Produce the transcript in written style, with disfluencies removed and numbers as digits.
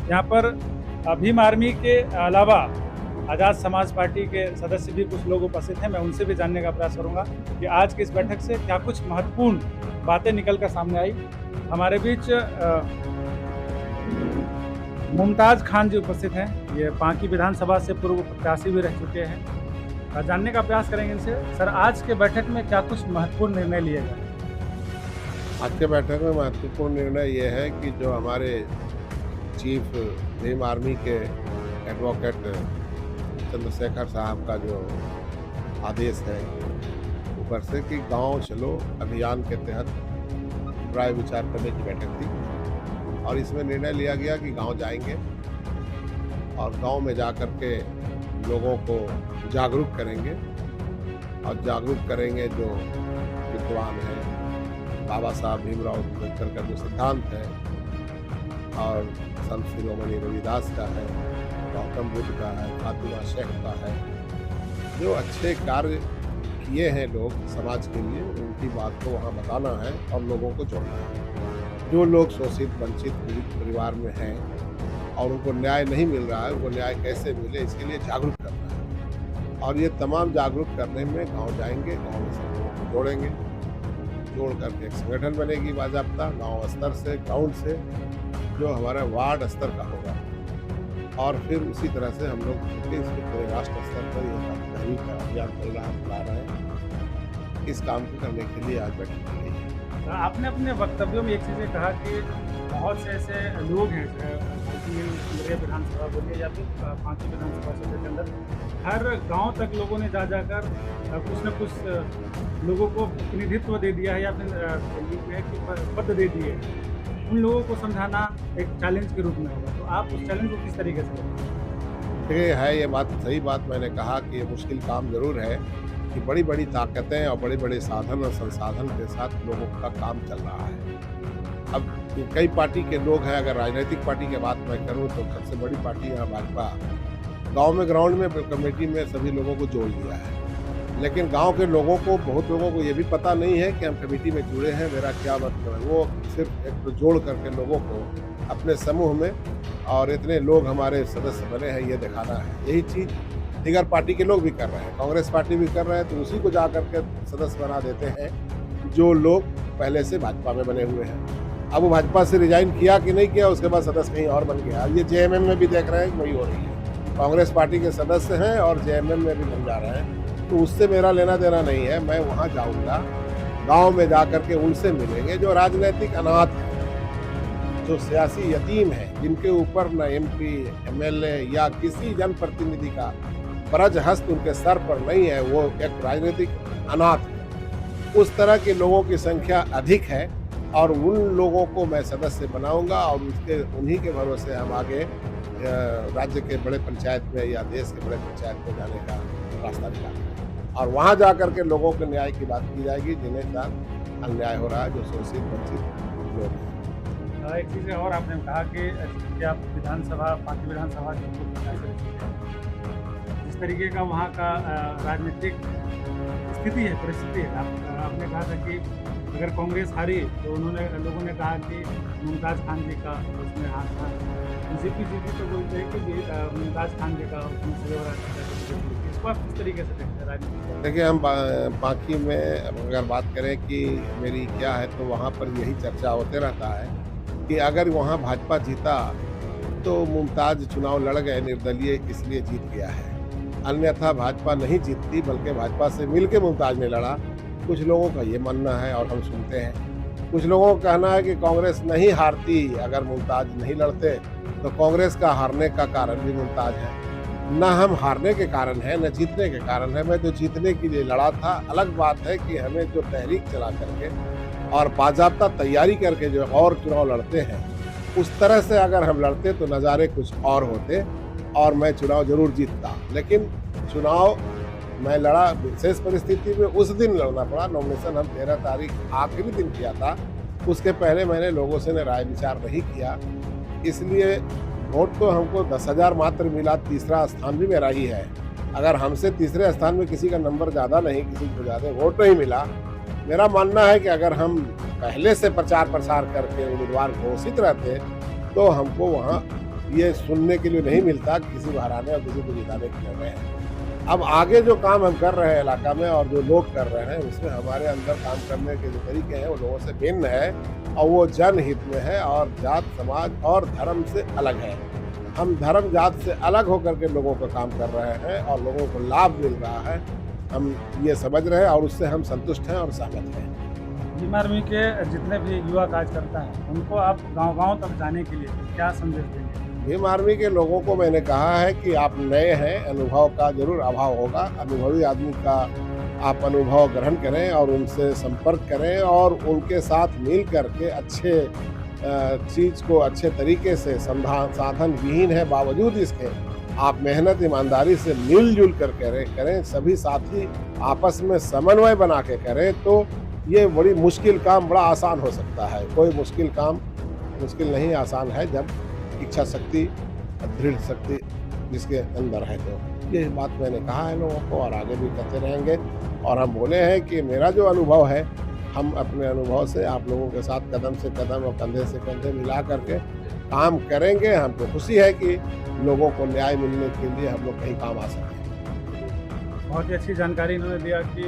यहाँ पर भीम आर्मी के अलावा आज़ाद समाज पार्टी के सदस्य भी कुछ लोग उपस्थित हैं। मैं उनसे भी जानने का प्रयास करूंगा कि आज की इस बैठक से क्या कुछ महत्वपूर्ण बातें निकलकर सामने आई। हमारे बीच मुमताज़ खान जी उपस्थित हैं। ये पांकी विधानसभा से पूर्व प्रत्याशी भी रह चुके हैं। जानने का प्रयास करेंगे इनसे। सर, आज के बैठक में क्या कुछ महत्वपूर्ण निर्णय लिए गए? आज के बैठक में महत्वपूर्ण निर्णय ये है कि जो हमारे चीफ भीम आर्मी के एडवोकेट चंद्रशेखर साहब का जो आदेश है ऊपर से कि गांव चलो अभियान के तहत राय विचार करने की बैठक थी और इसमें निर्णय लिया गया कि गांव जाएंगे और गांव में जा कर के लोगों को जागरूक करेंगे और जागरूक करेंगे जो विद्वान हैं, बाबा साहब भीमराव अम्बेडकर का जो सिद्धांत है और संत शिरोमणि रविदास का है, गौतम बुद्ध का है, फातिमा शेख का है, जो अच्छे कार्य किए हैं लोग समाज के लिए, उनकी बात को वहाँ बताना है और लोगों को जोड़ना है। जो लोग शोषित वंचित पीड़ित परिवार में हैं और उनको न्याय नहीं मिल रहा है, उनको न्याय कैसे मिले इसके लिए जागरूक करना है। और ये तमाम जागरूक करने में गाँव जाएंगे, गाँव में सब लोगों को जोड़ेंगे, जोड़ करके एक संगठन बनेगी बाजाप्ता गांव स्तर से, ग्राउंड से, जो हमारा वार्ड स्तर का होगा और फिर उसी तरह से हम लोग पूरे राष्ट्र स्तर पर ये तहरीक का अभियान चला रहे हैं। इस काम को करने के लिए आज बैठक की गई है। आपने अपने वक्तव्यों में एक चीज़ कहा कि बहुत से ऐसे लोग हैं विधानसभा बोलिए या फिर पांकी विधानसभा क्षेत्र के अंदर हर गांव तक लोगों ने जा जाकर कुछ न कुछ लोगों को प्रतिनिधित्व दे दिया है या फिर पद दे दिए। उन लोगों को समझाना एक चैलेंज के रूप में होगा, तो आप उस चैलेंज को किस तरीके से लेते हैं? देखिए है ये बात सही बात, मैंने कहा कि ये मुश्किल काम जरूर है कि बड़ी बड़ी ताकतें और बड़े बड़े साधन और संसाधन के साथ लोगों का काम चल रहा है। अब कई पार्टी के लोग हैं, अगर राजनीतिक पार्टी की बात मैं करूं तो सबसे बड़ी पार्टी यहाँ भाजपा गांव में ग्राउंड में कमेटी में सभी लोगों को जोड़ लिया है, लेकिन गांव के लोगों को, बहुत लोगों को ये भी पता नहीं है कि हम कमेटी में जुड़े हैं, मेरा क्या मतलब है। वो सिर्फ एक तो जोड़ करके लोगों को अपने समूह में और इतने लोग हमारे सदस्य बने हैं ये दिखाना है। यही चीज़ दीगर पार्टी के लोग भी कर रहे हैं, कांग्रेस पार्टी भी कर रहे हैं, तो उसी को जा करके सदस्य बना देते हैं जो लोग पहले से भाजपा में बने हुए हैं। अब वो भाजपा से रिजाइन किया कि नहीं किया, उसके बाद सदस्य कहीं और बन गया। ये जेएमएम में भी देख रहे हैं कि वही हो रही है, कांग्रेस पार्टी के सदस्य हैं और जेएमएम में भी बन जा रहे हैं। तो उससे मेरा लेना देना नहीं है। मैं वहाँ जाऊँगा, गाँव में जा करके उनसे मिलेंगे जो राजनीतिक अनाथ हैं, जो सियासी यतीम हैं, जिनके ऊपर न एमपी, एमएलए या किसी जनप्रतिनिधि का ब्रज हस्त उनके सर पर नहीं है, वो एक राजनीतिक अनाथ है। उस तरह के लोगों की संख्या अधिक है और उन लोगों को मैं सदस्य बनाऊंगा और उन्हीं के भरोसे हम आगे राज्य के बड़े पंचायत में या देश के बड़े पंचायत में जाने का रास्ता निकालेंगे और वहाँ जा करके लोगों के न्याय की बात की जाएगी, जिन्हें साथ अन्याय हो रहा है, जो शोषित वंचित लोग हैं। एक चीज़ और आपने कहा कि आप विधानसभा पांकी विधानसभा जिस तरीके का वहाँ का राजनीतिक स्थिति है, परिस्थिति है, आपने कहा था कि अगर कांग्रेस हारी तो लोगों ने कहा कि मुमताज़ खान जी का उसमें हाथ था। बीजेपी जीती तो बोलते हैं कि मुमताज़ खान जी का उसमें सहयोग रहा। इसको आप किस तरीके से देखते हैं राजनीति? देखिए, हम पांकी में अगर बात करें कि मेरी क्या है, तो वहाँ पर यही चर्चा होते रहता है कि अगर वहाँ भाजपा जीता तो मुमताज़ चुनाव लड़ गए निर्दलीय, इसलिए जीत गया है। अन्यथा भाजपा नहीं जीतती, बल्कि भाजपा से मिलके मुमताज़ ने लड़ा। कुछ लोगों का ये मानना है और हम सुनते हैं। कुछ लोगों का कहना है कि कांग्रेस नहीं हारती, अगर मुमताज़ नहीं लड़ते तो कांग्रेस का हारने का कारण भी मुमताज़ है। न हम हारने के कारण है, न जीतने के कारण है। मैं तो जीतने के लिए लड़ा था। अलग बात है कि हमें जो तहरीक चला करके और बाज़ाब्ता तैयारी करके जो और चुनाव लड़ते हैं, उस तरह से अगर हम लड़ते तो नज़ारे कुछ और होते और मैं चुनाव जरूर जीतता। लेकिन चुनाव मैं लड़ा विशेष परिस्थिति में, उस दिन लड़ना पड़ा। नॉमिनेशन हम 13 तारीख आखिरी दिन किया था, उसके पहले मैंने लोगों से राय विचार नहीं किया, इसलिए वोट तो हमको 10,000 मात्र मिला। तीसरा स्थान भी मेरा ही है। अगर हमसे तीसरे स्थान में किसी का नंबर ज़्यादा नहीं, किसी को ज़्यादा वोट नहीं मिला, मेरा मानना है कि अगर हम पहले से प्रचार प्रसार करके उम्मीदवार घोषित रहते तो हमको वहाँ ये सुनने के लिए नहीं मिलता कि किसी को हराने और किसी को जिताने के लिए गए हैं। अब आगे जो काम हम कर रहे हैं इलाका में और जो लोग कर रहे हैं उसमें हमारे अंदर काम करने के जो तरीके हैं वो लोगों से भिन्न है और वो जनहित में है और जात समाज और धर्म से अलग है। हम धर्म जात से अलग होकर के लोगों का काम कर रहे हैं और लोगों को लाभ मिल रहा है, हम ये समझ रहे हैं और उससे हम संतुष्ट हैं और सहमत हैं। भीम आर्मी के जितने भी युवा कार्यकर्ता हैं उनको आप गांव-गांव तक जाने के लिए क्या संदेश देंगे? भीम आर्मी के लोगों को मैंने कहा है कि आप नए हैं, अनुभव का जरूर अभाव होगा। अनुभवी आदमी का आप अनुभव ग्रहण करें और उनसे संपर्क करें और उनके साथ मिल करके अच्छे चीज़ को अच्छे तरीके से साधन विहीन है बावजूद इसके आप मेहनत ईमानदारी से मिलजुल कर करें, सभी साथी आपस में समन्वय बना के करें तो ये बड़ी मुश्किल काम बड़ा आसान हो सकता है। कोई मुश्किल काम मुश्किल नहीं, आसान है जब इच्छा शक्ति दृढ़ शक्ति जिसके अंदर है। तो ये बात मैंने कहा है लोगों को और आगे भी कहते रहेंगे और हम बोले हैं कि मेरा जो अनुभव है हम अपने अनुभव से आप लोगों के साथ कदम से कदम और कंधे से कंधे मिला करके काम करेंगे। हमको खुशी है कि लोगों को न्याय मिलने के लिए हम लोग कहीं काम आ सकें। बहुत ही अच्छी जानकारी इन्होंने दिया कि